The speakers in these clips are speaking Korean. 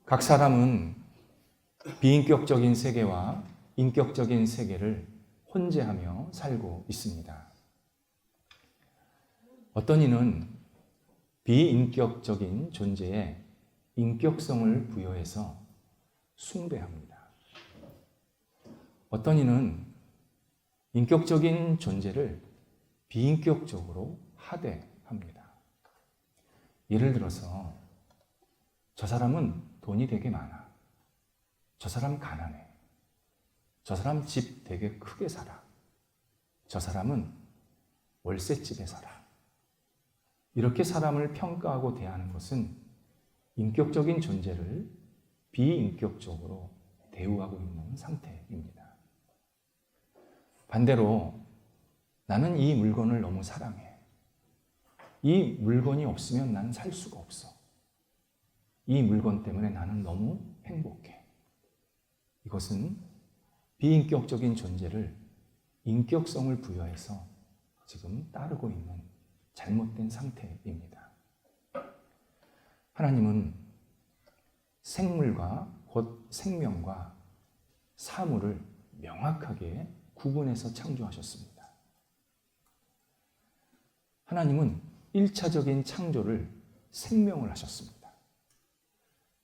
각 사람은 비인격적인 세계와 인격적인 세계를 혼재하며 살고 있습니다. 어떤 이는 비인격적인 존재에 인격성을 부여해서 숭배합니다. 어떤 이는 인격적인 존재를 비인격적으로 하대합니다. 예를 들어서 저 사람은 돈이 되게 많아. 저 사람 가난해. 저 사람 집 되게 크게 살아. 저 사람은 월세집에 살아. 이렇게 사람을 평가하고 대하는 것은 인격적인 존재를 비인격적으로 대우하고 있는 상태입니다. 반대로 나는 이 물건을 너무 사랑해. 이 물건이 없으면 나는 살 수가 없어. 이 물건 때문에 나는 너무 행복해. 이것은 비인격적인 존재를 인격성을 부여해서 지금 따르고 있는 잘못된 상태입니다. 하나님은 생물과 곧 생명과 사물을 명확하게 구분해서 창조하셨습니다. 하나님은 1차적인 창조를 생명을 하셨습니다.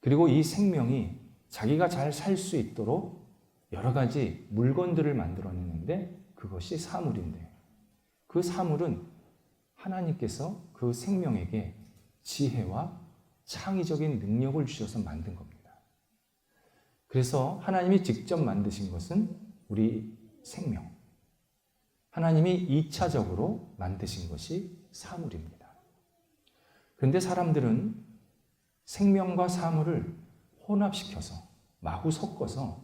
그리고 이 생명이 자기가 잘 살 수 있도록 여러 가지 물건들을 만들어내는데 그것이 사물인데 그 사물은 하나님께서 그 생명에게 지혜와 창의적인 능력을 주셔서 만든 겁니다. 그래서 하나님이 직접 만드신 것은 우리 생명. 하나님이 2차적으로 만드신 것이 사물입니다. 그런데 사람들은 생명과 사물을 혼합시켜서 마구 섞어서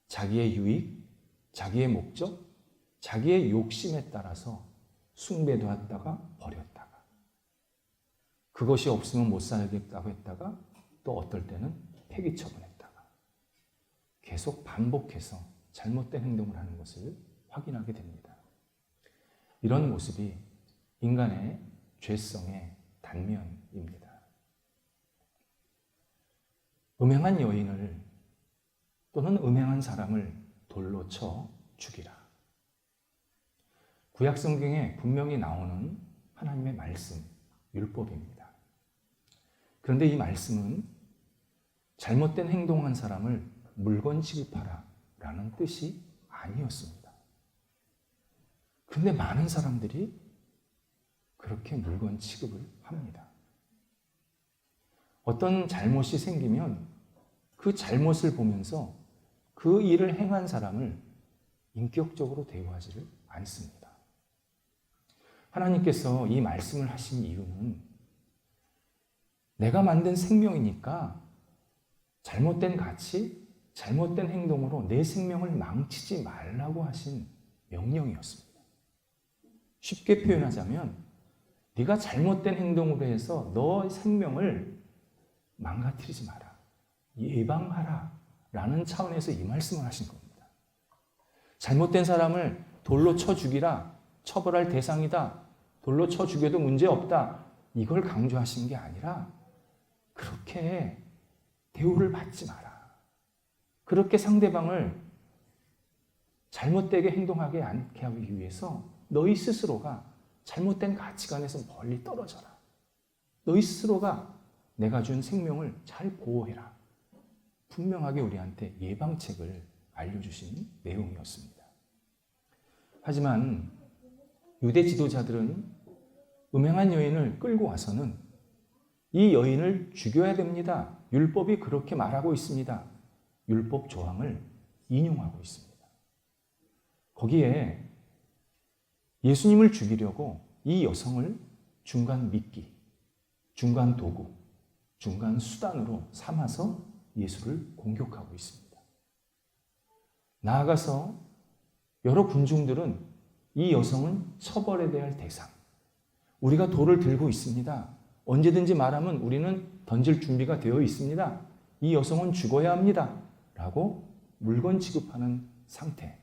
자기의 유익, 자기의 목적, 자기의 욕심에 따라서 숭배도 했다가 버렸다가 그것이 없으면 못 살겠다고 했다가 또 어떨 때는 폐기 처분했다가 계속 반복해서 잘못된 행동을 하는 것을 확인하게 됩니다. 이런 모습이 인간의 죄성의 단면입니다. 음행한 여인을 또는 음행한 사람을 돌로 쳐 죽이라. 구약 성경에 분명히 나오는 하나님의 말씀, 율법입니다. 그런데 이 말씀은 잘못된 행동한 사람을 물건 취급하라 라는 뜻이 아니었습니다. 그런데 많은 사람들이 그렇게 물건 취급을 합니다. 어떤 잘못이 생기면 그 잘못을 보면서 그 일을 행한 사람을 인격적으로 대우하지를 않습니다. 하나님께서 이 말씀을 하신 이유는 내가 만든 생명이니까 잘못된 가치, 잘못된 행동으로 내 생명을 망치지 말라고 하신 명령이었습니다. 쉽게 표현하자면 네가 잘못된 행동으로 해서 너 생명을 망가뜨리지 마라. 예방하라 라는 차원에서 이 말씀을 하신 겁니다. 잘못된 사람을 돌로 쳐 죽이라, 처벌할 대상이다, 돌로 쳐 죽여도 문제없다, 이걸 강조하신 게 아니라 그렇게 대우를 받지 마라. 그렇게 상대방을 잘못되게 행동하게 않게 하기 위해서 너희 스스로가 잘못된 가치관에서 멀리 떨어져라. 너희 스스로가 내가 준 생명을 잘 보호해라. 분명하게 우리한테 예방책을 알려주신 내용이었습니다. 하지만 유대 지도자들은 음행한 여인을 끌고 와서는 이 여인을 죽여야 됩니다. 율법이 그렇게 말하고 있습니다. 율법 조항을 인용하고 있습니다. 거기에 예수님을 죽이려고 이 여성을 중간 미끼, 중간 도구, 중간 수단으로 삼아서 예수를 공격하고 있습니다. 나아가서 여러 군중들은 이 여성은 처벌에 대할 대상, 우리가 돌을 들고 있습니다. 언제든지 말하면 우리는 던질 준비가 되어 있습니다. 이 여성은 죽어야 합니다. 라고 물건 취급하는 상태.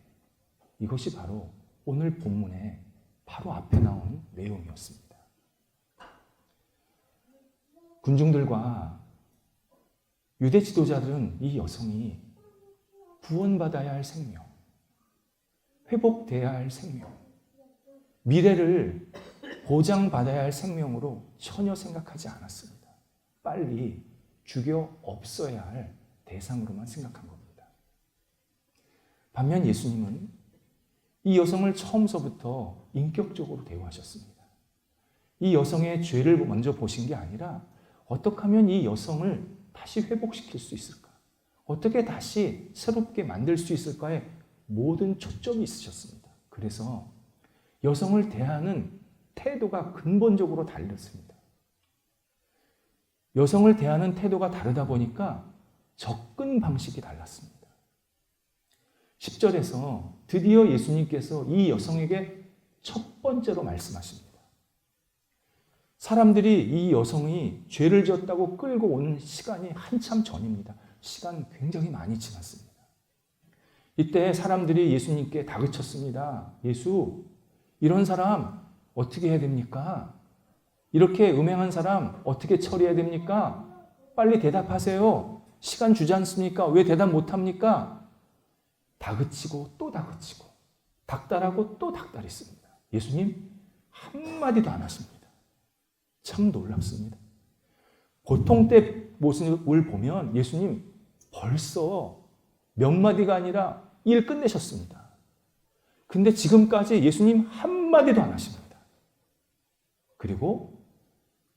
이것이 바로 오늘 본문의 바로 앞에 나온 내용이었습니다. 군중들과 유대 지도자들은 이 여성이 구원받아야 할 생명, 회복돼야 할 생명, 미래를 보장받아야 할 생명으로 전혀 생각하지 않았습니다. 빨리 죽여 없어야 할 대상으로만 생각한 겁니다. 반면 예수님은 이 여성을 처음서부터 인격적으로 대우하셨습니다. 이 여성의 죄를 먼저 보신 게 아니라 어떻게 하면 이 여성을 다시 회복시킬 수 있을까? 어떻게 다시 새롭게 만들 수 있을까에 모든 초점이 있으셨습니다. 그래서 여성을 대하는 태도가 근본적으로 달랐습니다. 여성을 대하는 태도가 다르다 보니까 접근 방식이 달랐습니다. 10절에서 드디어 예수님께서 이 여성에게 첫 번째로 말씀하십니다. 사람들이 이 여성이 죄를 지었다고 끌고 온 시간이 한참 전입니다. 시간 굉장히 많이 지났습니다. 이때 사람들이 예수님께 다그쳤습니다. 예수, 이런 사람 어떻게 해야 됩니까? 이렇게 음행한 사람 어떻게 처리해야 됩니까? 빨리 대답하세요. 시간 주지 않습니까? 왜 대답 못합니까? 다그치고 또 다그치고 닥달하고 또 닥달했습니다. 예수님 한마디도 안 하십니다. 참 놀랍습니다. 보통 때 모습을 보면 예수님 벌써 몇 마디가 아니라 일 끝내셨습니다. 근데 지금까지 예수님 한마디도 안 하십니다. 그리고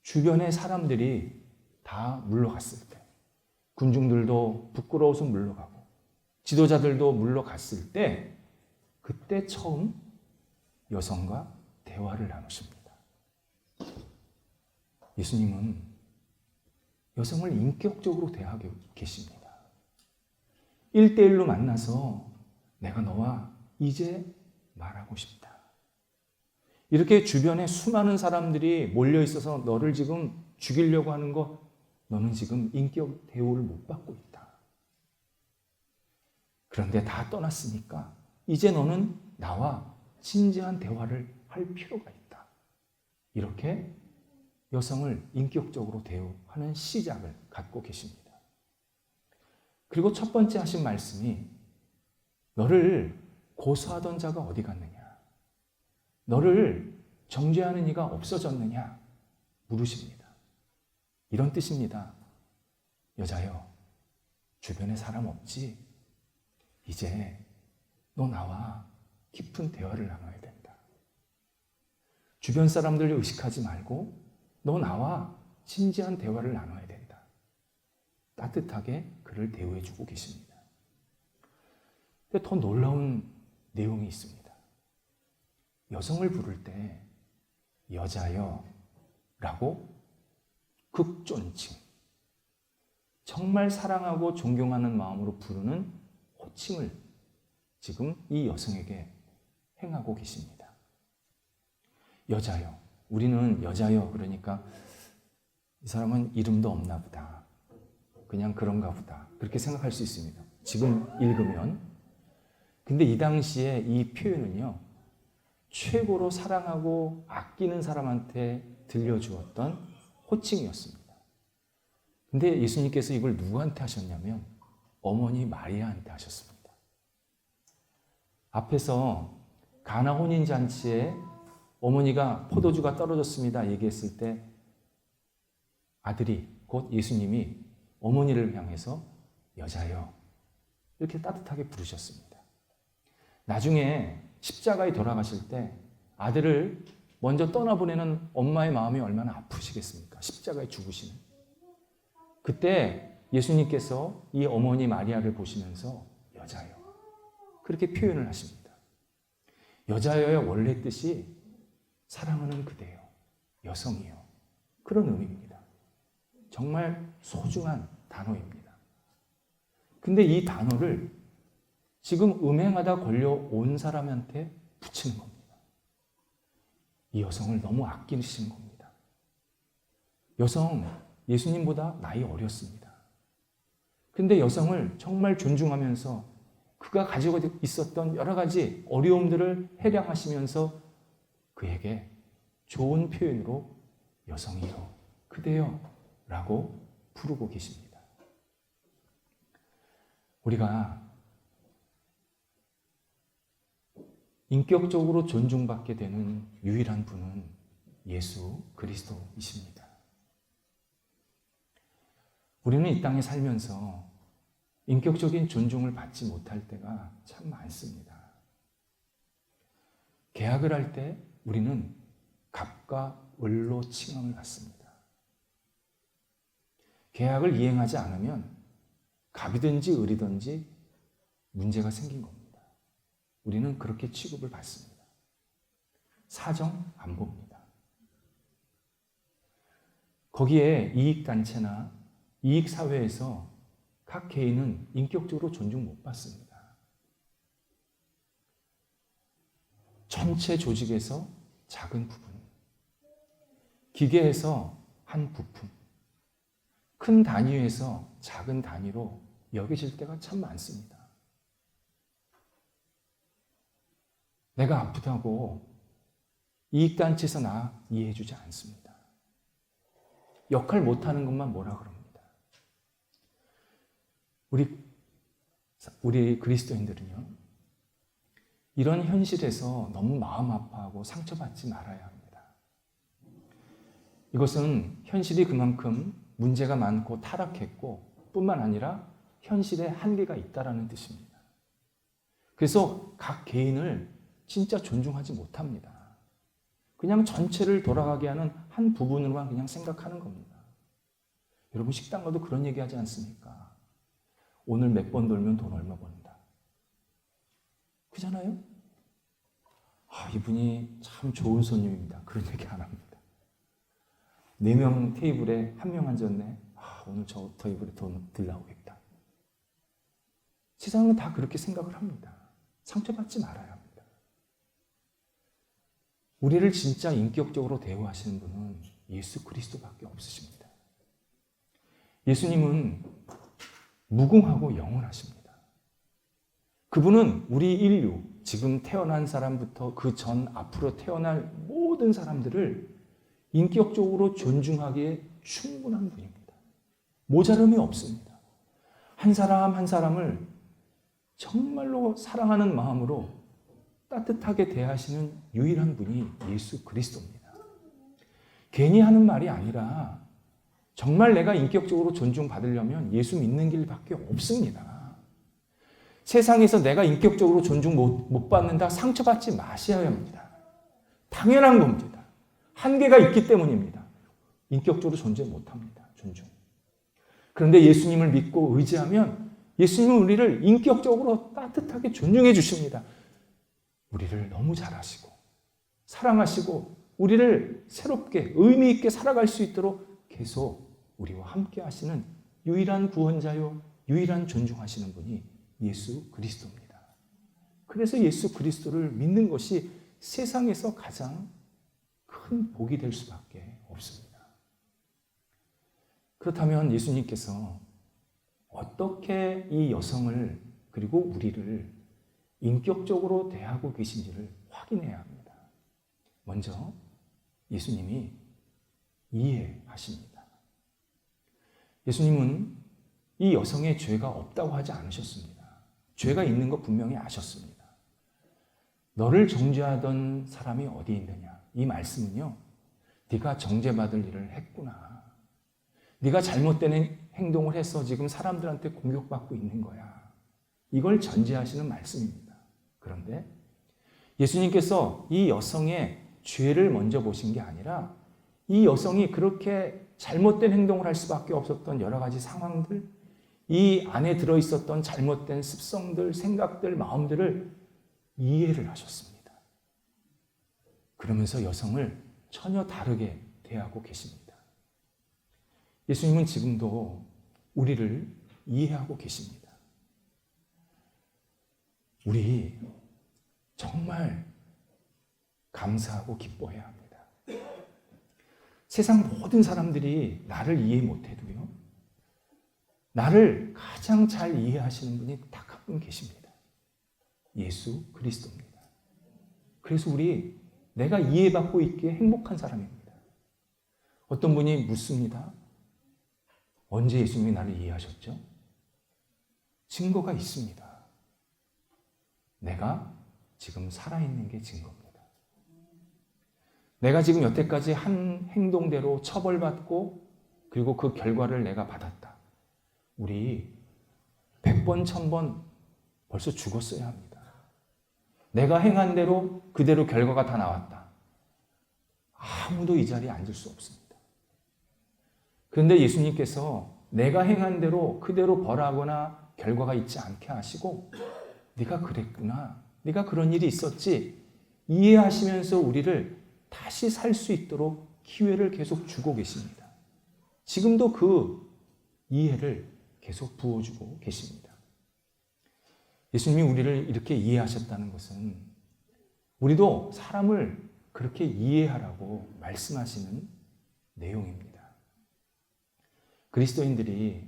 주변의 사람들이 다 물러갔을 때, 군중들도 부끄러워서 물러가고 지도자들도 물러갔을 때, 그때 처음 여성과 대화를 나누십니다. 예수님은 여성을 인격적으로 대하고 계십니다. 1대1로 만나서 내가 너와 이제 말하고 싶다. 이렇게 주변에 수많은 사람들이 몰려 있어서 너를 지금 죽이려고 하는 거, 너는 지금 인격 대우를 못 받고 있다. 그런데 다 떠났으니까 이제 너는 나와 진지한 대화를 할 필요가 있다. 이렇게 여성을 인격적으로 대우하는 시작을 갖고 계십니다. 그리고 첫 번째 하신 말씀이 너를 고소하던 자가 어디 갔느냐? 너를 정죄하는 이가 없어졌느냐? 물으십니다. 이런 뜻입니다. 여자여, 주변에 사람 없지? 이제 너 나와 깊은 대화를 나눠야 된다. 주변 사람들을 의식하지 말고 너 나와 진지한 대화를 나눠야 된다. 따뜻하게 그를 대우해주고 계십니다. 근데 더 놀라운 내용이 있습니다. 여성을 부를 때 여자여 라고 극존칭, 정말 사랑하고 존경하는 마음으로 부르는 호칭을 지금 이 여성에게 행하고 계십니다. 여자여, 우리는 여자여 그러니까 이 사람은 이름도 없나 보다, 그냥 그런가 보다, 그렇게 생각할 수 있습니다. 지금 읽으면. 근데 이 당시에 이 표현은요, 최고로 사랑하고 아끼는 사람한테 들려주었던 호칭이었습니다. 근데 예수님께서 이걸 누구한테 하셨냐면 어머니 마리아한테 하셨습니다. 앞에서 가나 혼인잔치에 어머니가 포도주가 떨어졌습니다 얘기했을 때 아들이, 곧 예수님이 어머니를 향해서 여자여 이렇게 따뜻하게 부르셨습니다. 나중에 십자가에 돌아가실 때 아들을 먼저 떠나보내는 엄마의 마음이 얼마나 아프시겠습니까? 십자가에 죽으시는. 그때 예수님께서 이 어머니 마리아를 보시면서 여자여 그렇게 표현을 하십니다. 여자여의 원래 뜻이 사랑하는 그대여, 여성이요, 그런 의미입니다. 정말 소중한 단어입니다. 근데 이 단어를 지금 음행하다 걸려온 사람한테 붙이는 겁니다. 이 여성을 너무 아끼시는 겁니다. 여성, 예수님보다 나이 어렸습니다. 근데 여성을 정말 존중하면서 그가 가지고 있었던 여러 가지 어려움들을 해량하시면서 그에게 좋은 표현으로 여성이요, 그대여 라고 부르고 계십니다. 우리가 인격적으로 존중받게 되는 유일한 분은 예수 그리스도이십니다. 우리는 이 땅에 살면서 인격적인 존중을 받지 못할 때가 참 많습니다. 계약을 할 때 우리는 갑과 을로 칭함을 받습니다. 계약을 이행하지 않으면 갑이든지 을이든지 문제가 생긴 겁니다. 우리는 그렇게 취급을 받습니다. 사정 안 봅니다. 거기에 이익단체나 이익사회에서 각 개인은 인격적으로 존중 못 받습니다. 전체 조직에서 작은 부분, 기계에서 한 부품, 큰 단위에서 작은 단위로 여겨질 때가 참 많습니다. 내가 아프다고 이익단체에서 나 이해해주지 않습니다. 역할 못하는 것만 뭐라 그럽니다. 우리 그리스도인들은요, 이런 현실에서 너무 마음 아파하고 상처받지 말아야 합니다. 이것은 현실이 그만큼 문제가 많고 타락했고 뿐만 아니라 현실에 한계가 있다라는 뜻입니다. 그래서 각 개인을 진짜 존중하지 못합니다. 그냥 전체를 돌아가게 하는 한 부분으로만 그냥 생각하는 겁니다. 여러분 식당 가도 그런 얘기 하지 않습니까? 오늘 몇 번 돌면 돈 얼마 번다. 그잖아요? 이분이 참 좋은 손님입니다. 그런 얘기 안 합니다. 4명 테이블에 1명 앉았네. 오늘 저 테이블에 돈 들 나오겠다. 세상은 다 그렇게 생각을 합니다. 상처받지 말아야 합니다. 우리를 진짜 인격적으로 대우하시는 분은 예수 그리스도밖에 없으십니다. 예수님은 무궁하고 영원하십니다. 그분은 우리 인류, 지금 태어난 사람부터 그 전 앞으로 태어날 모든 사람들을 인격적으로 존중하기에 충분한 분입니다. 모자름이 없습니다. 한 사람 한 사람을 정말로 사랑하는 마음으로 따뜻하게 대하시는 유일한 분이 예수 그리스도입니다. 괜히 하는 말이 아니라 정말 내가 인격적으로 존중받으려면 예수 믿는 길밖에 없습니다. 세상에서 내가 인격적으로 존중 못 받는다 상처받지 마셔야 합니다. 당연한 겁니다. 한계가 있기 때문입니다. 인격적으로 존재 못합니다. 존중. 그런데 예수님을 믿고 의지하면 예수님은 우리를 인격적으로 따뜻하게 존중해 주십니다. 우리를 너무 잘하시고 사랑하시고 우리를 새롭게 의미 있게 살아갈 수 있도록 계속 우리와 함께 하시는 유일한 구원자요 유일한 존중하시는 분이 예수 그리스도입니다. 그래서 예수 그리스도를 믿는 것이 세상에서 가장 큰 복이 될 수밖에 없습니다. 그렇다면 예수님께서 어떻게 이 여성을 그리고 우리를 인격적으로 대하고 계신지를 확인해야 합니다. 먼저 예수님이 이해하십니다. 예수님은 이 여성의 죄가 없다고 하지 않으셨습니다. 죄가 있는 거 분명히 아셨습니다. 너를 정죄하던 사람이 어디 있느냐? 이 말씀은요, 네가 정죄받을 일을 했구나. 네가 잘못된 행동을 해서 지금 사람들한테 공격받고 있는 거야. 이걸 전제하시는 말씀입니다. 그런데 예수님께서 이 여성의 죄를 먼저 보신 게 아니라 이 여성이 그렇게 잘못된 행동을 할 수밖에 없었던 여러 가지 상황들, 이 안에 들어있었던 잘못된 습성들, 생각들, 마음들을 이해를 하셨습니다. 그러면서 여성을 전혀 다르게 대하고 계십니다. 예수님은 지금도 우리를 이해하고 계십니다. 우리 정말 감사하고 기뻐해야 합니다. 세상 모든 사람들이 나를 이해 못해도요, 나를 가장 잘 이해하시는 분이 딱 한 분 계십니다. 예수 그리스도입니다. 그래서 내가 이해받고 있기에 행복한 사람입니다. 어떤 분이 묻습니다. 언제 예수님이 나를 이해하셨죠? 증거가 있습니다. 내가 지금 살아있는 게 증거입니다. 내가 지금 여태까지 한 행동대로 처벌받고 그리고 그 결과를 내가 받았다. 우리 100번, 1000번 벌써 죽었어야 합니다. 내가 행한 대로 그대로 결과가 다 나왔다. 아무도 이 자리에 앉을 수 없습니다. 그런데 예수님께서 내가 행한 대로 그대로 벌하거나 결과가 있지 않게 하시고 네가 그랬구나. 네가 그런 일이 있었지. 이해하시면서 우리를 다시 살 수 있도록 기회를 계속 주고 계십니다. 지금도 그 이해를 계속 부어주고 계십니다. 예수님이 우리를 이렇게 이해하셨다는 것은 우리도 사람을 그렇게 이해하라고 말씀하시는 내용입니다. 그리스도인들이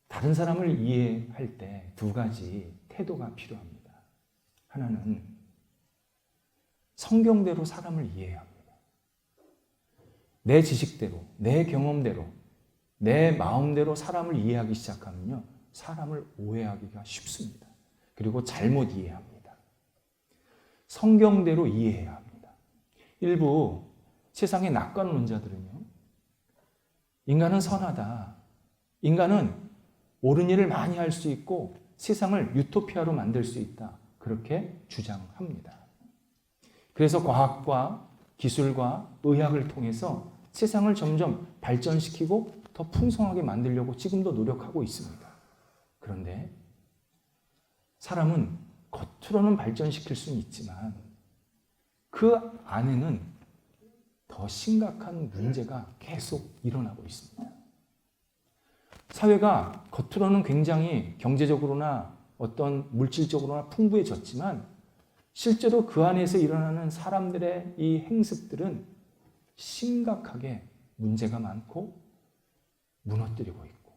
다른 사람을 이해할 때 두 가지 태도가 필요합니다. 하나는 성경대로 사람을 이해해야 합니다. 내 지식대로, 내 경험대로, 내 마음대로 사람을 이해하기 시작하면요, 사람을 오해하기가 쉽습니다. 그리고 잘못 이해합니다. 성경대로 이해해야 합니다. 일부 세상의 낙관론자들은요, 인간은 선하다. 인간은 옳은 일을 많이 할 수 있고 세상을 유토피아로 만들 수 있다. 그렇게 주장합니다. 그래서 과학과 기술과 의학을 통해서 세상을 점점 발전시키고 더 풍성하게 만들려고 지금도 노력하고 있습니다. 그런데 사람은 겉으로는 발전시킬 수는 있지만 그 안에는 더 심각한 문제가 계속 일어나고 있습니다. 사회가 겉으로는 굉장히 경제적으로나 어떤 물질적으로나 풍부해졌지만 실제로 그 안에서 일어나는 사람들의 이 행습들은 심각하게 문제가 많고 무너뜨리고 있고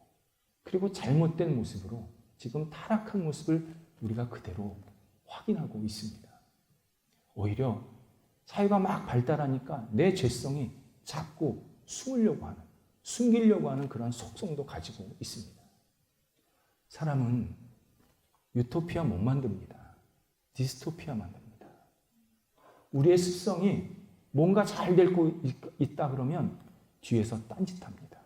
그리고 잘못된 모습으로 지금 타락한 모습을 우리가 그대로 확인하고 있습니다. 오히려 사회가 막 발달하니까 내 죄성이 자꾸 숨기려고 하는 그런 속성도 가지고 있습니다. 사람은 유토피아 못 만듭니다. 디스토피아 만듭니다. 우리의 습성이 뭔가 잘 되고 있다 그러면 뒤에서 딴짓합니다.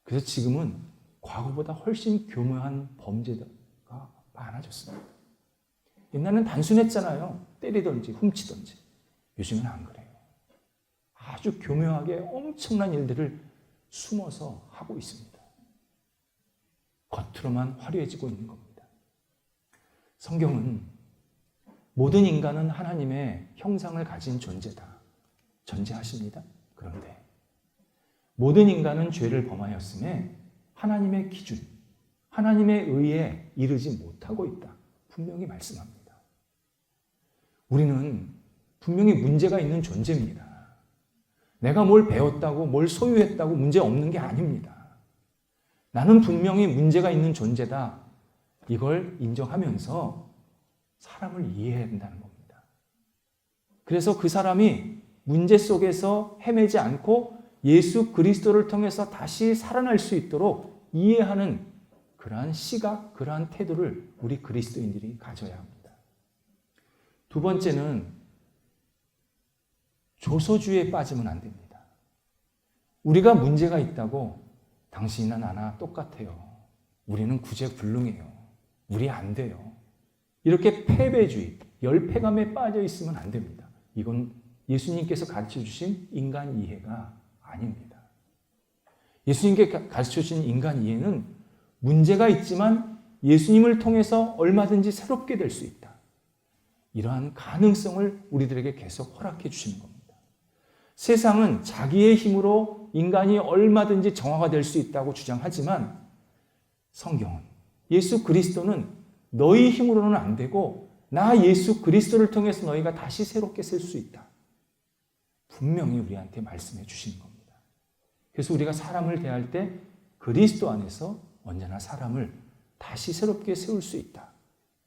그래서 지금은 과거보다 훨씬 교묘한 범죄가 많아졌습니다. 옛날에는 단순했잖아요. 때리든지 훔치든지. 요즘은 안 그래요. 아주 교묘하게 엄청난 일들을 숨어서 하고 있습니다. 겉으로만 화려해지고 있는 겁니다. 성경은 모든 인간은 하나님의 형상을 가진 존재다. 전제하십니다. 그런데 모든 인간은 죄를 범하였음에 하나님의 기준, 하나님의 의에 이르지 못하고 있다. 분명히 말씀합니다. 우리는 분명히 문제가 있는 존재입니다. 내가 뭘 배웠다고, 뭘 소유했다고 문제 없는 게 아닙니다. 나는 분명히 문제가 있는 존재다. 이걸 인정하면서 사람을 이해해야 된다는 겁니다. 그래서 그 사람이 문제 속에서 헤매지 않고 예수 그리스도를 통해서 다시 살아날 수 있도록 이해하는 그러한 시각, 그러한 태도를 우리 그리스도인들이 가져야 합니다. 두 번째는 조소주의에 빠지면 안 됩니다. 우리가 문제가 있다고 당신이나 나나 똑같아요. 우리는 구제불능해요. 우리 안 돼요. 이렇게 패배주의, 열패감에 빠져 있으면 안 됩니다. 이건 예수님께서 가르쳐 주신 인간 이해가 아닙니다. 예수님께 가르쳐 주신 인간 이해는 문제가 있지만 예수님을 통해서 얼마든지 새롭게 될 수 있다. 이러한 가능성을 우리들에게 계속 허락해 주시는 겁니다. 세상은 자기의 힘으로 인간이 얼마든지 정화가 될 수 있다고 주장하지만 성경은 예수 그리스도는 너희 힘으로는 안 되고 나 예수 그리스도를 통해서 너희가 다시 새롭게 살 수 있다. 분명히 우리한테 말씀해 주시는 겁니다. 그래서 우리가 사람을 대할 때 그리스도 안에서 언제나 사람을 다시 새롭게 세울 수 있다.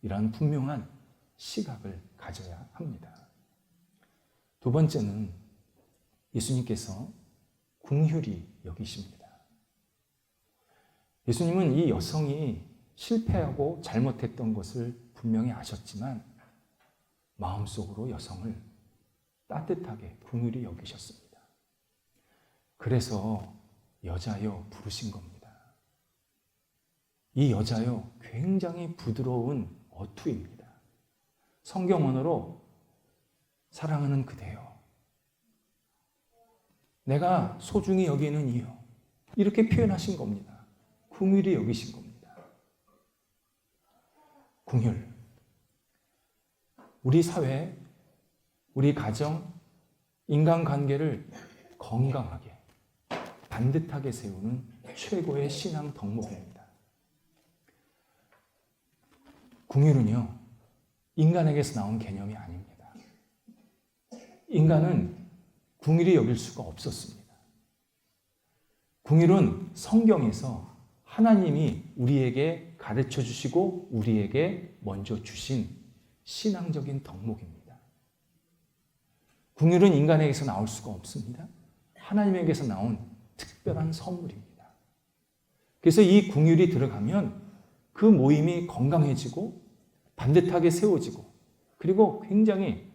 이러한 분명한 시각을 가져야 합니다. 두 번째는 예수님께서 긍휼히 여기십니다. 예수님은 이 여성이 실패하고 잘못했던 것을 분명히 아셨지만 마음속으로 여성을 따뜻하게 긍휼히 여기셨습니다. 그래서 여자여 부르신 겁니다. 이 여자여 굉장히 부드러운 어투입니다. 성경 언어로 사랑하는 그대여, 내가 소중히 여기는 이여, 이렇게 표현하신 겁니다. 긍휼히 여기신 겁니다. 긍휼. 우리 사회, 우리 가정, 인간관계를 건강하게, 반듯하게 세우는 최고의 신앙 덕목입니다. 긍휼은요, 인간에게서 나온 개념이 아닙니다. 인간은 긍휼히 여길 수가 없었습니다. 긍휼은 성경에서 하나님이 우리에게 가르쳐 주시고 우리에게 먼저 주신 신앙적인 덕목입니다. 긍휼은 인간에게서 나올 수가 없습니다. 하나님에게서 나온 특별한 선물입니다. 그래서 이 긍휼이 들어가면 그 모임이 건강해지고 반듯하게 세워지고 그리고 굉장히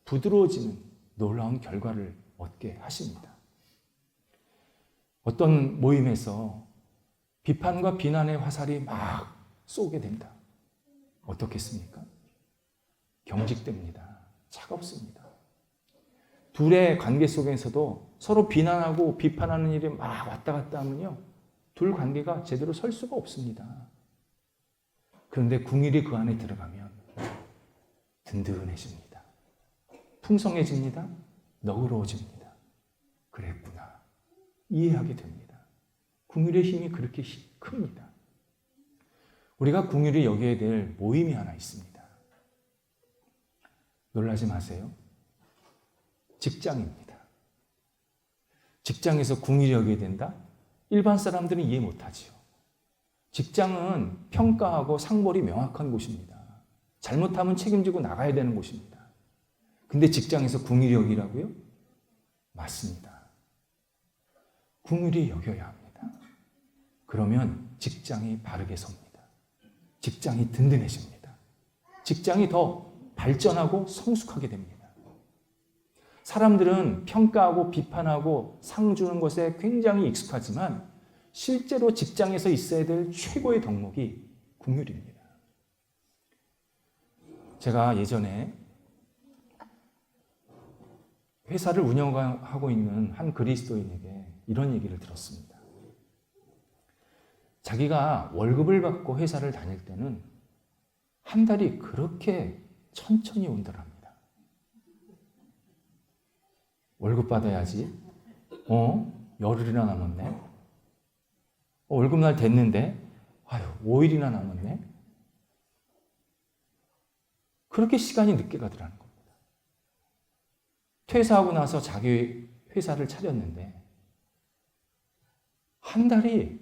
부드러워지는 놀라운 결과를 얻게 하십니다. 어떤 모임에서 비판과 비난의 화살이 막 쏘게 된다. 어떻겠습니까? 경직됩니다. 차갑습니다. 둘의 관계 속에서도 서로 비난하고 비판하는 일이 막 왔다 갔다 하면요, 둘 관계가 제대로 설 수가 없습니다. 그런데 긍휼이 그 안에 들어가면 든든해집니다. 풍성해집니다. 너그러워집니다. 그랬구나. 이해하게 됩니다. 긍휼의 힘이 그렇게 큽니다. 우리가 긍휼히 여겨야 될 모임이 하나 있습니다. 놀라지 마세요. 직장입니다. 직장에서 긍휼히 여겨야 된다? 일반 사람들은 이해 못하지요. 직장은 평가하고 상벌이 명확한 곳입니다. 잘못하면 책임지고 나가야 되는 곳입니다. 근데 직장에서 긍휼히 여기라고요? 맞습니다. 긍휼히 여겨야 합니다. 그러면 직장이 바르게 섭니다. 직장이 든든해집니다. 직장이 더 발전하고 성숙하게 됩니다. 사람들은 평가하고 비판하고 상 주는 것에 굉장히 익숙하지만 실제로 직장에서 있어야 될 최고의 덕목이 긍휼입니다. 제가 예전에 회사를 운영하고 있는 한 그리스도인에게 이런 얘기를 들었습니다. 자기가 월급을 받고 회사를 다닐 때는 한 달이 그렇게 천천히 온다랍니다. 월급 받아야지. 열흘이나 남았네. 월급날 됐는데, 5일이나 남았네. 그렇게 시간이 늦게 가더라는 겁니다. 퇴사하고 나서 자기 회사를 차렸는데, 한 달이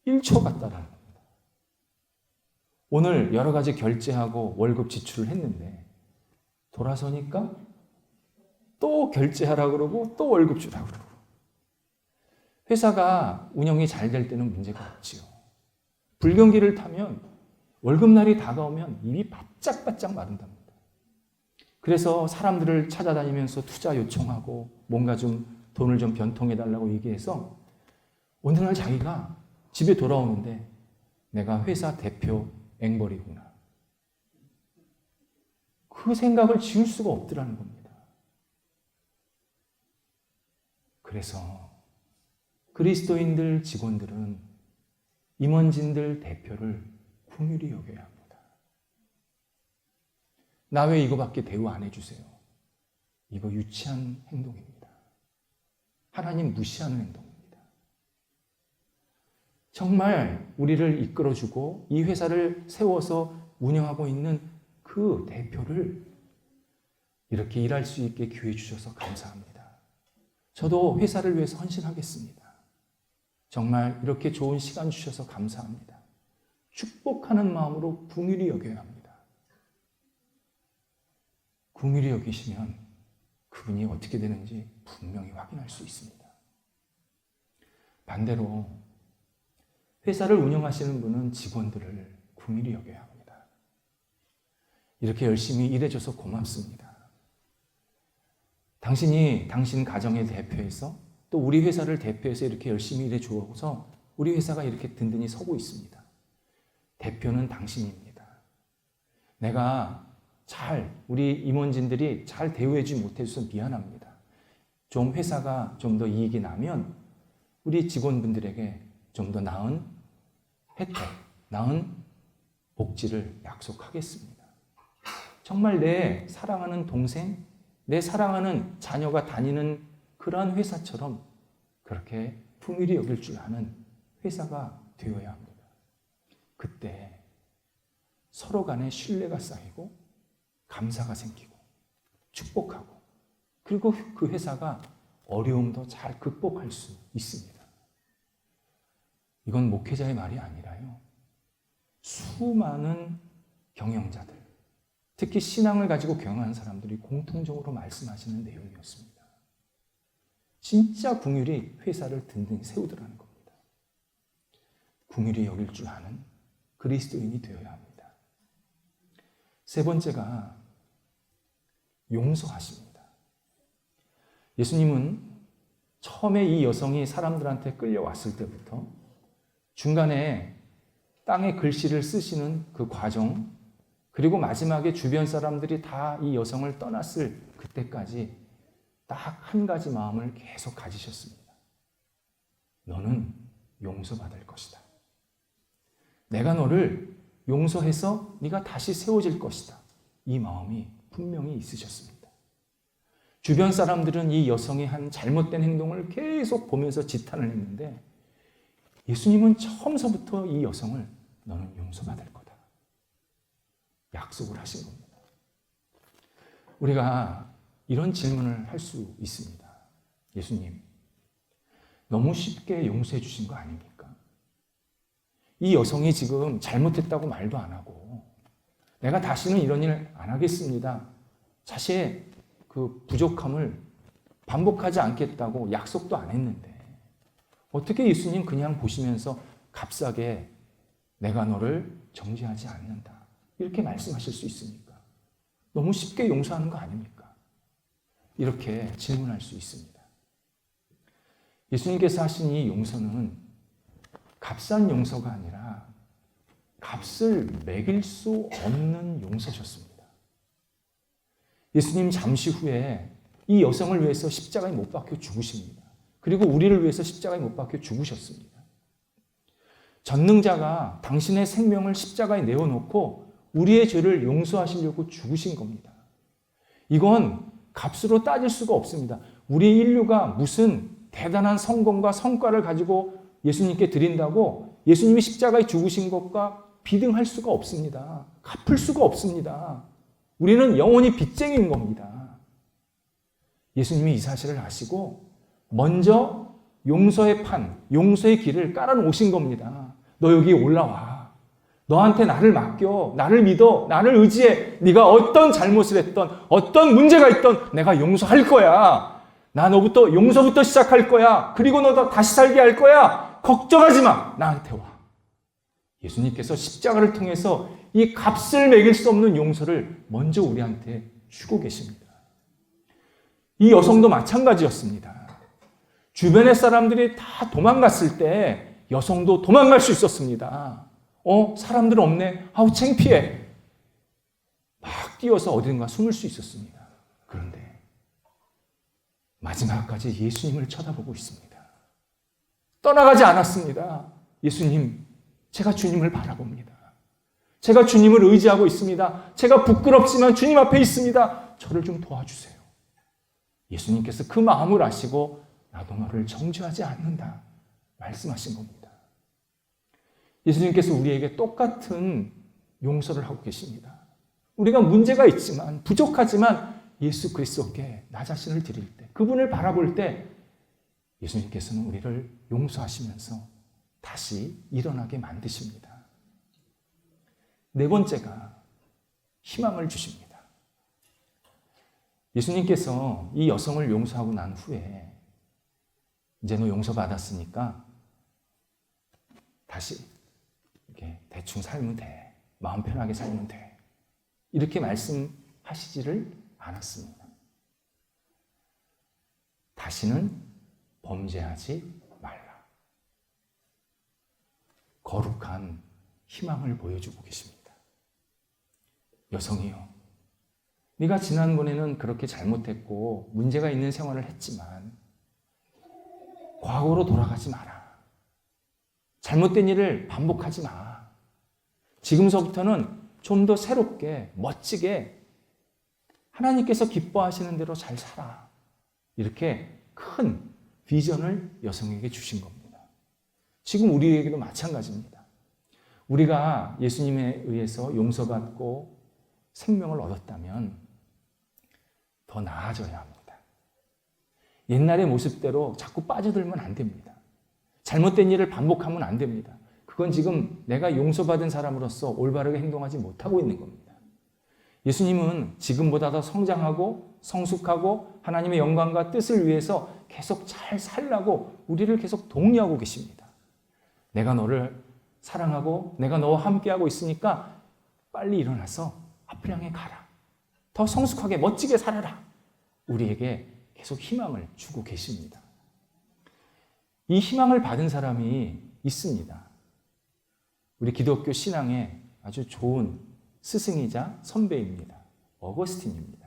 1초 같다라는 겁니다. 오늘 여러 가지 결제하고 월급 지출을 했는데, 돌아서니까 또 결제하라고 그러고 또 월급 주라고 그러고. 회사가 운영이 잘 될 때는 문제가 없지요. 불경기를 타면 월급날이 다가오면 입이 바짝바짝 마른답니다. 그래서 사람들을 찾아다니면서 투자 요청하고 뭔가 좀 돈을 좀 변통해달라고 얘기해서 어느 날 자기가 집에 돌아오는데 내가 회사 대표 앵벌이구나. 그 생각을 지울 수가 없더라는 겁니다. 그래서 그리스도인들 직원들은 임원진들 대표를 긍휼히 여겨야 합니다. 나 왜 이거밖에 대우 안 해주세요? 이거 유치한 행동입니다. 하나님 무시하는 행동입니다. 정말 우리를 이끌어주고 이 회사를 세워서 운영하고 있는 그 대표를 이렇게 일할 수 있게 기회 주셔서 감사합니다. 저도 회사를 위해서 헌신하겠습니다. 정말 이렇게 좋은 시간 주셔서 감사합니다. 축복하는 마음으로 긍휼히 여겨야 합니다. 긍휼히 여기시면 그분이 어떻게 되는지 분명히 확인할 수 있습니다. 반대로 회사를 운영하시는 분은 직원들을 긍휼히 여겨야 합니다. 이렇게 열심히 일해줘서 고맙습니다. 당신이 당신 가정의 대표에서 또 우리 회사를 대표해서 이렇게 열심히 일해주어서 우리 회사가 이렇게 든든히 서고 있습니다. 대표는 당신입니다. 내가 우리 임원진들이 잘 대우해주지 못해줘서 미안합니다. 좀 회사가 좀 더 이익이 나면 우리 직원분들에게 좀 더 나은 혜택, 나은 복지를 약속하겠습니다. 정말 내 사랑하는 동생, 내 사랑하는 자녀가 다니는 그러한 회사처럼 그렇게 품위를 여길 줄 아는 회사가 되어야 합니다. 그때 서로 간에 신뢰가 쌓이고 감사가 생기고 축복하고 그리고 그 회사가 어려움도 잘 극복할 수 있습니다. 이건 목회자의 말이 아니라요. 수많은 경영자들, 특히 신앙을 가지고 경영하는 사람들이 공통적으로 말씀하시는 내용이었습니다. 진짜 긍휼이 회사를 든든히 세우더라는 겁니다. 긍휼히 여길 줄 아는 그리스도인이 되어야 합니다. 세 번째가 용서하십니다. 예수님은 처음에 이 여성이 사람들한테 끌려왔을 때부터 중간에 땅에 글씨를 쓰시는 그 과정, 그리고 마지막에 주변 사람들이 다 이 여성을 떠났을 그때까지 딱 한 가지 마음을 계속 가지셨습니다. 너는 용서받을 것이다. 내가 너를 용서해서 네가 다시 세워질 것이다. 이 마음이 분명히 있으셨습니다. 주변 사람들은 이 여성이 한 잘못된 행동을 계속 보면서 지탄을 했는데 예수님은 처음서부터 이 여성을 너는 용서받을 거다. 약속을 하신 겁니다. 우리가 이런 질문을 할 수 있습니다. 예수님, 너무 쉽게 용서해 주신 거 아닙니까? 이 여성이 지금 잘못했다고 말도 안 하고 내가 다시는 이런 일 안 하겠습니다. 자신의 그 부족함을 반복하지 않겠다고 약속도 안 했는데 어떻게 예수님 그냥 보시면서 값싸게 내가 너를 정죄하지 않는다. 이렇게 말씀하실 수 있습니까? 너무 쉽게 용서하는 거 아닙니까? 이렇게 질문할 수 있습니다. 예수님께서 하신 이 용서는 값싼 용서가 아니라 값을 매길 수 없는 용서셨습니다. 예수님 잠시 후에 이 여성을 위해서 십자가에 못 박혀 죽으십니다. 그리고 우리를 위해서 십자가에 못 박혀 죽으셨습니다. 전능자가 당신의 생명을 십자가에 내어놓고 우리의 죄를 용서하시려고 죽으신 겁니다. 이건 값으로 따질 수가 없습니다. 우리 인류가 무슨 대단한 성공과 성과를 가지고 예수님께 드린다고 예수님이 십자가에 죽으신 것과 비등할 수가 없습니다. 갚을 수가 없습니다. 우리는 영원히 빚쟁이인 겁니다. 예수님이 이 사실을 아시고 먼저 용서의 판, 용서의 길을 깔아놓으신 겁니다. 너 여기 올라와. 너한테 나를 맡겨. 나를 믿어. 나를 의지해. 네가 어떤 잘못을 했던 어떤 문제가 있던 내가 용서할 거야. 나 너부터 용서부터 시작할 거야. 그리고 너 다시 살게 할 거야. 걱정하지 마. 나한테 와. 예수님께서 십자가를 통해서 이 값을 매길 수 없는 용서를 먼저 우리한테 주고 계십니다. 이 여성도 마찬가지였습니다. 주변의 사람들이 다 도망갔을 때 여성도 도망갈 수 있었습니다. 사람들 없네. 아우 창피해. 막 뛰어서 어딘가 숨을 수 있었습니다. 그런데 마지막까지 예수님을 쳐다보고 있습니다. 떠나가지 않았습니다. 예수님, 제가 주님을 바라봅니다. 제가 주님을 의지하고 있습니다. 제가 부끄럽지만 주님 앞에 있습니다. 저를 좀 도와주세요. 예수님께서 그 마음을 아시고 나도 너를 정죄하지 않는다 말씀하신 겁니다. 예수님께서 우리에게 똑같은 용서를 하고 계십니다. 우리가 문제가 있지만 부족하지만 예수 그리스도께 나 자신을 드릴 때 그분을 바라볼 때 예수님께서는 우리를 용서하시면서 다시 일어나게 만드십니다. 네 번째가 희망을 주십니다. 예수님께서 이 여성을 용서하고 난 후에 이제 너 용서받았으니까 다시 이렇게 대충 살면 돼. 마음 편하게 살면 돼. 이렇게 말씀하시지를 않았습니다. 다시는 범죄하지 말라. 거룩한 희망을 보여주고 계십니다. 여성이요, 네가 지난번에는 그렇게 잘못했고 문제가 있는 생활을 했지만 과거로 돌아가지 마라. 잘못된 일을 반복하지 마. 지금서부터는 좀 더 새롭게, 멋지게 하나님께서 기뻐하시는 대로 잘 살아. 이렇게 큰 비전을 여성에게 주신 겁니다. 지금 우리에게도 마찬가지입니다. 우리가 예수님에 의해서 용서받고 생명을 얻었다면 더 나아져야 합니다. 옛날의 모습대로 자꾸 빠져들면 안 됩니다. 잘못된 일을 반복하면 안 됩니다. 그건 지금 내가 용서받은 사람으로서 올바르게 행동하지 못하고 있는 겁니다. 예수님은 지금보다 더 성장하고 성숙하고 하나님의 영광과 뜻을 위해서 계속 잘 살라고 우리를 계속 독려하고 계십니다. 내가 너를 사랑하고 내가 너와 함께하고 있으니까 빨리 일어나서 앞을 향해 가라. 더 성숙하게 멋지게 살아라. 우리에게 계속 희망을 주고 계십니다. 이 희망을 받은 사람이 있습니다. 우리 기독교 신앙의 아주 좋은 스승이자 선배입니다. 어거스틴입니다.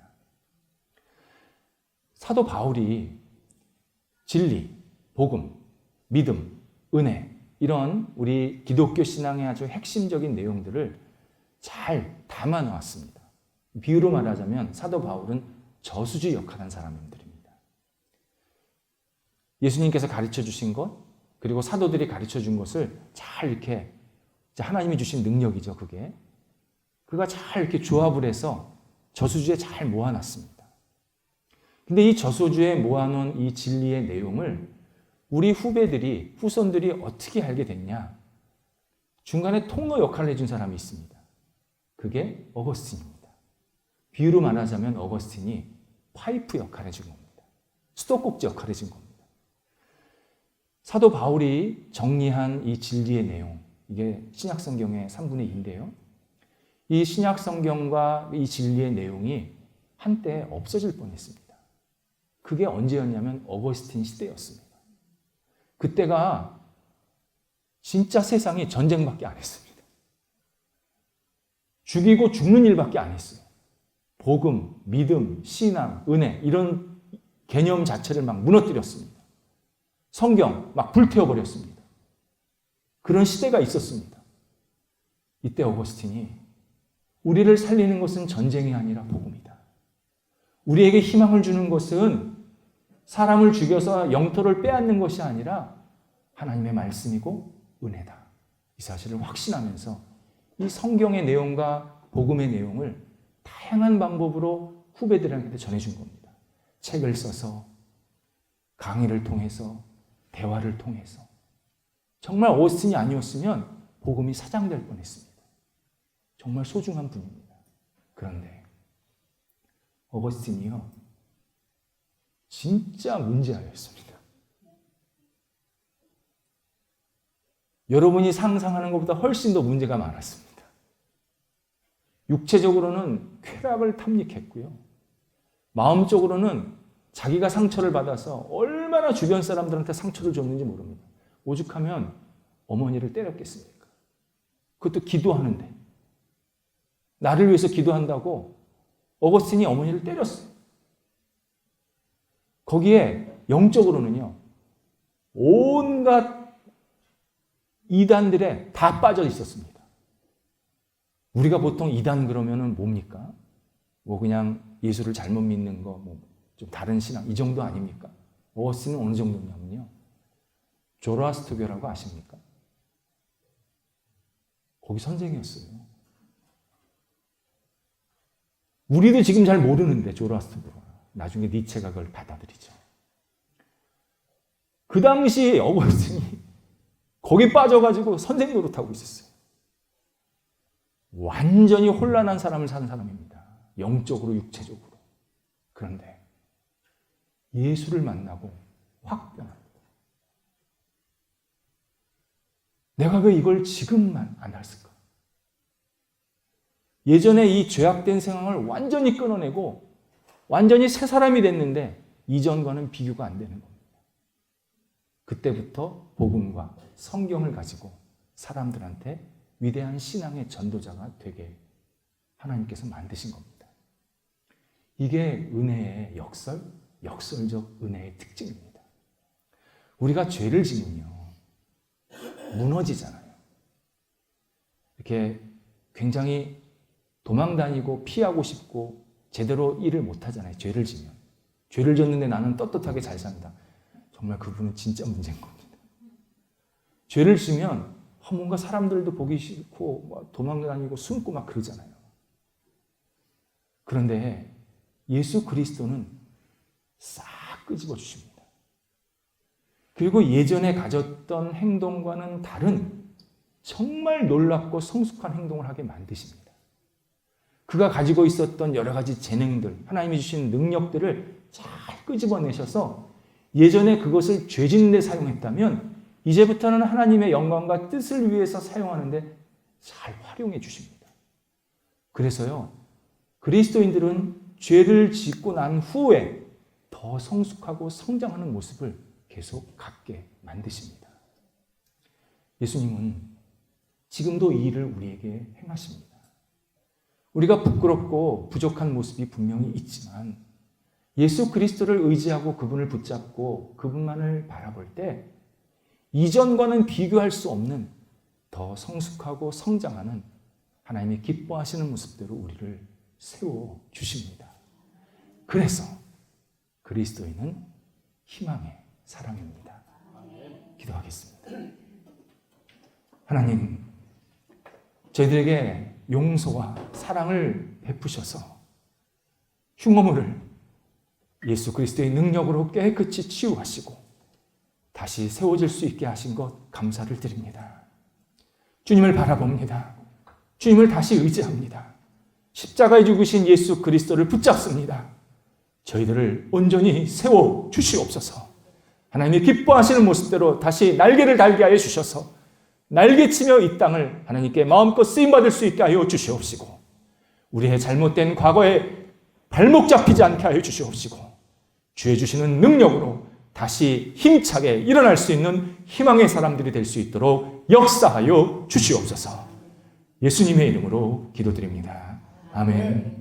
사도 바울이 진리, 복음, 믿음, 은혜 이런 우리 기독교 신앙의 아주 핵심적인 내용들을 잘 담아 놓았습니다. 비유로 말하자면 사도 바울은 저수지 역할한 사람들입니다. 예수님께서 가르쳐 주신 것, 그리고 사도들이 가르쳐 준 것을 잘 이렇게 하나님이 주신 능력이죠, 그게. 그가 잘 이렇게 조합을 해서 저수지에 잘 모아놨습니다. 근데 이 저수지에 모아놓은 이 진리의 내용을 우리 후배들이, 후손들이 어떻게 알게 됐냐? 중간에 통로 역할을 해준 사람이 있습니다. 그게 어거스틴입니다. 비유로 말하자면 어거스틴이 파이프 역할을 해준 겁니다. 수도꼭지 역할을 해준 겁니다. 사도 바울이 정리한 이 진리의 내용, 이게 신약성경의 3분의 2인데요. 이 신약성경과 이 진리의 내용이 한때 없어질 뻔했습니다. 그게 언제였냐면 어거스틴 시대였습니다. 그때가 진짜 세상이 전쟁밖에 안 했습니다. 죽이고 죽는 일밖에 안 했어요. 복음, 믿음, 신앙, 은혜 이런 개념 자체를 막 무너뜨렸습니다. 성경 막 불태워버렸습니다. 그런 시대가 있었습니다. 이때 어거스틴이 우리를 살리는 것은 전쟁이 아니라 복음이다. 우리에게 희망을 주는 것은 사람을 죽여서 영토를 빼앗는 것이 아니라 하나님의 말씀이고 은혜다. 이 사실을 확신하면서 이 성경의 내용과 복음의 내용을 다양한 방법으로 후배들에게 전해준 겁니다. 책을 써서, 강의를 통해서, 대화를 통해서. 정말 어거스틴이 아니었으면 복음이 사장될 뻔했습니다. 정말 소중한 분입니다. 그런데 어거스틴이요, 진짜 문제아였습니다. 여러분이 상상하는 것보다 훨씬 더 문제가 많았습니다. 육체적으로는 쾌락을 탐닉했고요. 마음적으로는 자기가 상처를 받아서 얼마나 주변 사람들한테 상처를 줬는지 모릅니다. 오죽하면 어머니를 때렸겠습니까? 그것도 기도하는데. 나를 위해서 기도한다고 어거스틴이 어머니를 때렸어요. 거기에 영적으로는요, 온갖 이단들에 다 빠져 있었습니다. 우리가 보통 이단 그러면은 뭡니까? 뭐 그냥 예수를 잘못 믿는 거, 뭐 좀 다른 신앙 이 정도 아닙니까? 어거스틴은 어느 정도냐면요, 조로아스터교라고 아십니까? 거기 선생이었어요. 우리도 지금 잘 모르는데 조로아스터교가 나중에 니체가 그걸 받아들이죠. 그 당시 어거스틴이 거기 빠져가지고 선생 노릇하고 있었어요. 완전히 혼란한 삶을 사는 사람입니다. 영적으로, 육체적으로. 그런데 예수를 만나고 확 변합니다. 내가 왜 이걸 지금만 안 했을까? 예전에 이 죄악된 생활을 완전히 끊어내고 완전히 새 사람이 됐는데 이전과는 비교가 안 되는 겁니다. 그때부터 복음과 성경을 가지고 사람들한테 위대한 신앙의 전도자가 되게 하나님께서 만드신 겁니다. 이게 은혜의 역설적 은혜의 특징입니다. 우리가 죄를 지으면요, 무너지잖아요. 이렇게 굉장히 도망다니고 피하고 싶고 제대로 일을 못하잖아요. 죄를 지면. 죄를 졌는데 나는 떳떳하게 잘 산다. 정말 그분은 진짜 문제인 겁니다. 죄를 지면 뭔가 사람들도 보기 싫고 막 도망다니고 숨고 막 그러잖아요. 그런데 예수 그리스도는 싹 끄집어 주십니다. 그리고 예전에 가졌던 행동과는 다른 정말 놀랍고 성숙한 행동을 하게 만드십니다. 그가 가지고 있었던 여러 가지 재능들, 하나님이 주신 능력들을 잘 끄집어내셔서 예전에 그것을 죄 짓는 데 사용했다면 이제부터는 하나님의 영광과 뜻을 위해서 사용하는데 잘 활용해 주십니다. 그래서요, 그리스도인들은 죄를 짓고 난 후에 더 성숙하고 성장하는 모습을 계속 갖게 만드십니다. 예수님은 지금도 이 일을 우리에게 행하십니다. 우리가 부끄럽고 부족한 모습이 분명히 있지만 예수 그리스도를 의지하고 그분을 붙잡고 그분만을 바라볼 때 이전과는 비교할 수 없는 더 성숙하고 성장하는 하나님이 기뻐하시는 모습대로 우리를 세워주십니다. 그래서 그리스도인은 희망의 사람입니다. 기도하겠습니다. 하나님, 저희들에게 용서와 사랑을 베푸셔서 흉어물을 예수 그리스도의 능력으로 깨끗이 치유하시고 다시 세워질 수 있게 하신 것 감사를 드립니다. 주님을 바라봅니다. 주님을 다시 의지합니다. 십자가에 죽으신 예수 그리스도를 붙잡습니다. 저희들을 온전히 세워 주시옵소서. 하나님이 기뻐하시는 모습대로 다시 날개를 달게 하여 주셔서 날개치며 이 땅을 하나님께 마음껏 쓰임받을 수 있게 하여 주시옵시고 우리의 잘못된 과거에 발목 잡히지 않게 하여 주시옵시고 주의 주시는 능력으로 다시 힘차게 일어날 수 있는 희망의 사람들이 될 수 있도록 역사하여 주시옵소서. 예수님의 이름으로 기도드립니다. 아멘.